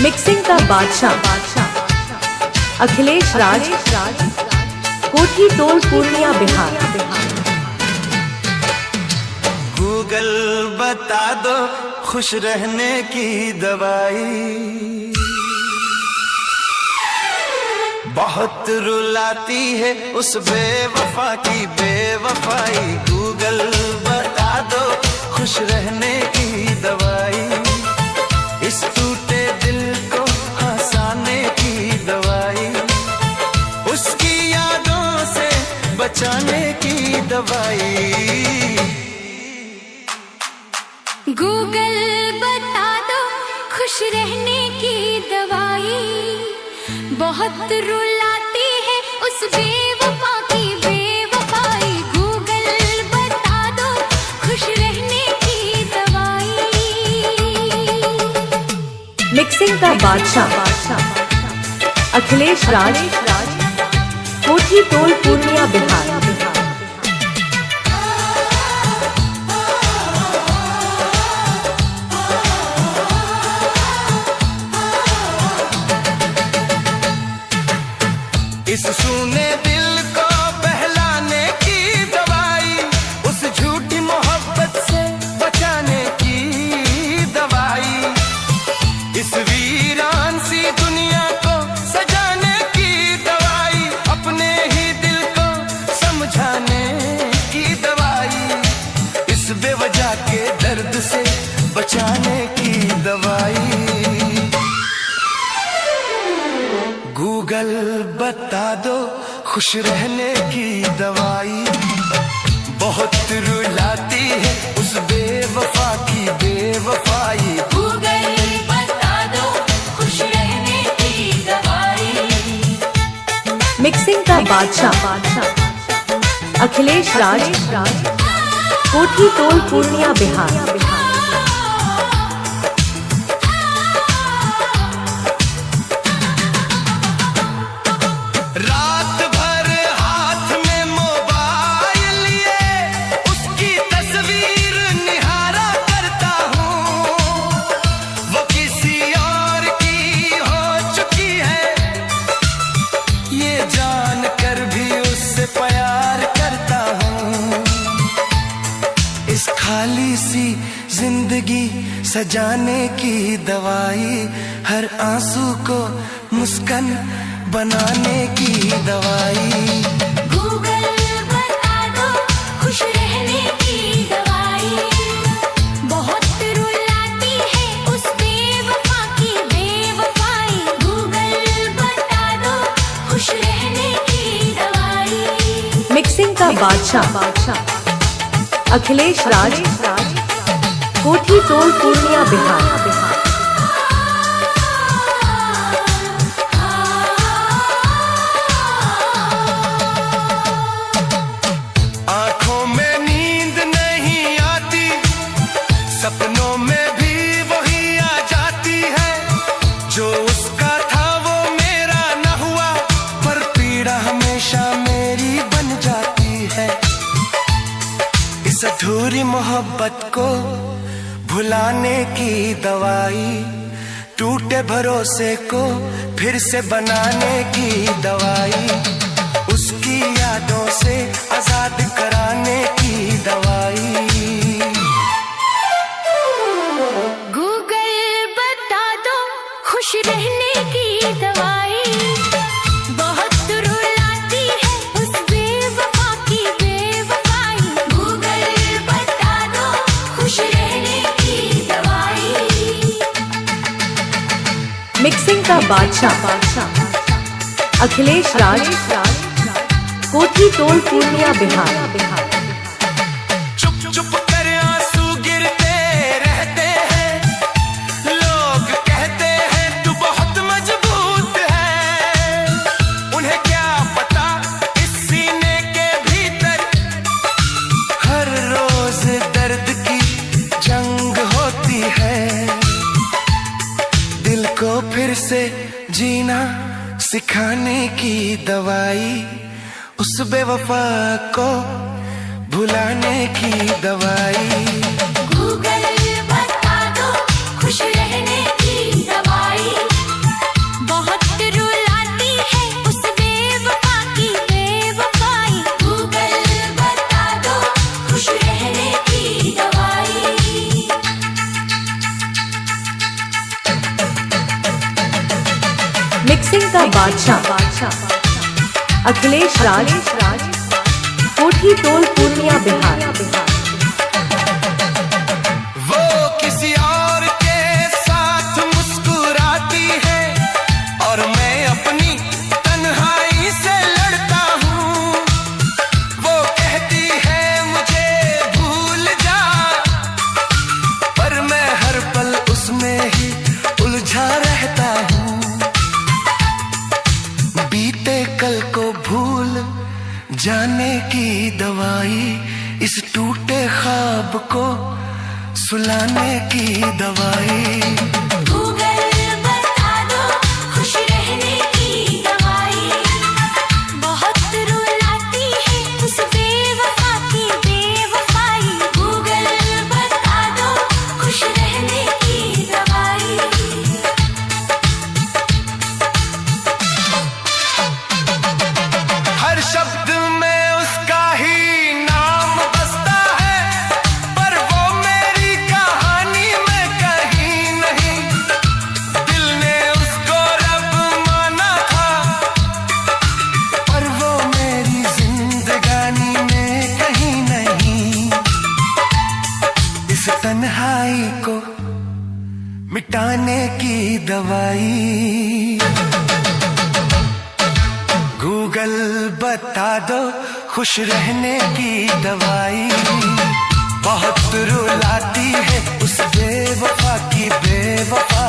Mixing का बादशाह अखिलेश राज, कोठी टोल पूर्णिया बिहार। गूगल बता दो खुश रहने की दवाई, बहुत रुलाती है उस बेवफा की बेवफाई। गूगल बता दो खुश रहने की दवाई, इस टूटे दिल को हंसाने की दवाई, उसकी यादों से बचाने की दवाई। गूगल बता दो खुश रहने की दवाई, बहुत रुलाती है उस बेवफा की बेवफाई। गूगल बता दो खुश रहने की दवाई। मिक्सिंग का बादशाह अखिलेश राज, कोठी टोल पूर्णिया बिहार। इस सूने दिल को बहलाने की दवाई, उस झूठी मोहब्बत से बचाने की दवाई, इस वीरान सी दुनिया को सजाने की दवाई, अपने ही दिल को समझाने की दवाई, इस बेवजह के दर्द से बचाने की दवाई। गूगल बता दो खुश रहने की दवाई, बहुत रुलाती है उस बेवफा की बेवफाई। गूगल बता दो खुश रहने की दवाई। मिक्सिंग का बादशाह अखिलेश राज, कोठी टोल पूर्णिया बिहार। रात भर हाथ में मोबाइल लिए उसकी तस्वीर निहारा करता हूँ, वो किसी और की हो चुकी है, ये जान कर भी उससे प्यार करता हूँ। इस खाली सी जिंदगी सजाने की दवाई, हर आंसू को मुस्कान बनाने की दवाई। गूगल बता दो खुश रहने की दवाई, बहुत रुलाती है उस बेवफा की बेवफाई। गूगल बता दो खुश रहने की दवाई। मिक्सिंग का बादशाह अखिलेश राज, कोठी टोल पूर्णिया बिहार। आंखों में नींद नहीं आती, सपनों में भी वही आ जाती है, जो उसका था वो मेरा न हुआ, पर पीड़ा हमेशा मेरी बन जाती है। इस अधूरी मोहब्बत को भुलाने की दवाई, टूटे भरोसे को फिर से बनाने की दवाई, उसकी यादों से आजाद कराने की दवाई। गूगल बता दो खुश रहने की दवाई, बहुत रुलाती है उस बेवफा की बेवफाई। गूगल बता दो खुश रहने की दवाई। मिक्सिंग का बादशाह अखिलेश राज, कोठी टोल पूर्णिया बिहार। चुप चुप कर आंसू गिरते रहते हैं, लोग कहते हैं तू बहुत मजबूत है, उन्हें क्या पता इस सीने के भीतर हर रोज दर्द की जंग होती है। दिल को फिर से जीना सिखाने की दवाई, उस बेवफा को भुलाने की दवाई। गूगल बता दो खुश रहने की दवाई। मिक्सिंग का बादशाह अखिलेश राज, कोठी टोल पूर्णिया बिहार। वो किसी और के साथ मुस्कुराती है और मैं अपनी तन्हाई से लड़ता हूँ। वो कहती है मुझे भूल जा, पर मैं हर पल उसमें ही उलझा रहता हूँ। बीते कल को भूल जाने की दवाई, इस टूटे ख्वाब को सुलाने की दवाई। गूगल बता दो खुश रहने की दवाई, बहुत रुलाती है उस बेवफा की बेवफाई। गूगल बता दो खुश रहने की दवाई। हर शब्द में उसका ही नाम बसता है, पर वो मेरी कहानी में कहीं नहीं। दिल ने उसको रब माना था, पर वो मेरी जिंदगानी में कहीं नहीं। इस तन्हाई को मिटाने की दवाई। गूगल बता दो खुश रहने की दवाई, बहुत रुलाती है उस बेवफा की बेवफाई।